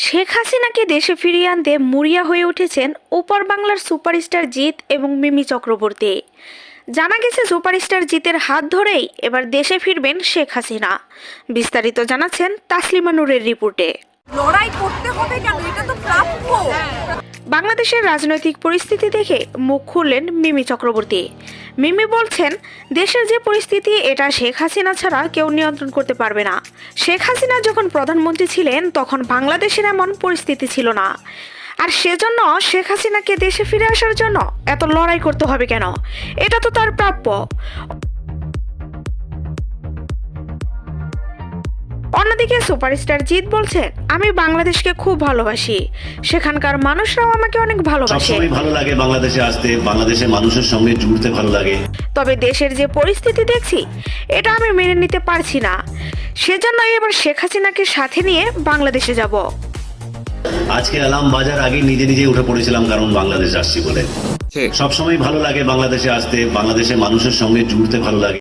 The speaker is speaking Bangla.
শেখ হাসিনাকে দেশে ফিরিয়ে আনতে মরিয়া হয়ে উঠেছেন ওপার বাংলার সুপারস্টার জিৎ এবং মিমি চক্রবর্তী। জানা গেছে সুপারস্টার জিতের হাত ধরেই এবার দেশে ফিরবেন শেখ হাসিনা। বিস্তারিত জানাচ্ছেন তাসলিমা নূরের রিপোর্টে। লড়াই করতে হবে কেন, এটা তো প্রাপ্য। বাংলাদেশের রাজনৈতিক পরিস্থিতি দেখে মুখ খুললেন মিমি চক্রবর্তী। মিমি বলছেন, দেশের যে পরিস্থিতি এটা শেখ হাসিনা ছাড়া কেউ নিয়ন্ত্রণ করতে পারবে না। শেখ হাসিনা যখন প্রধানমন্ত্রী ছিলেন তখন বাংলাদেশের এমন পরিস্থিতি ছিল না, আর সেজন্য শেখ হাসিনাকে দেশে ফিরে আসার জন্য এত লড়াই করতে হবে কেন? এটা তো তার প্রাপ্য। অন্যদিকে সুপারস্টার জিৎ বলছেন, আমি বাংলাদেশকে খুব ভালোবাসি, সেখানকার মানুষরাও আমাকে অনেক ভালোবাসে। সবসময় ভালো লাগে বাংলাদেশে আসতে, বাংলাদেশের মানুষের সঙ্গে জুড়তে ভালো লাগে। তবে দেশের যে পরিস্থিতি দেখছি এটা আমি মেনে নিতে পারছি না, সেজন্য এবার শেখ হাসিনাকে সাথে নিয়ে বাংলাদেশে যাব। আজকে অ্যালার্ম বাজার আগে নিজে নিজে উঠে পড়েছিলাম, কারণ বাংলাদেশ আসছি বলে। সবসময় ভালো লাগে বাংলাদেশে আসতে, বাংলাদেশের মানুষের সঙ্গে জুড়তে ভালো লাগে।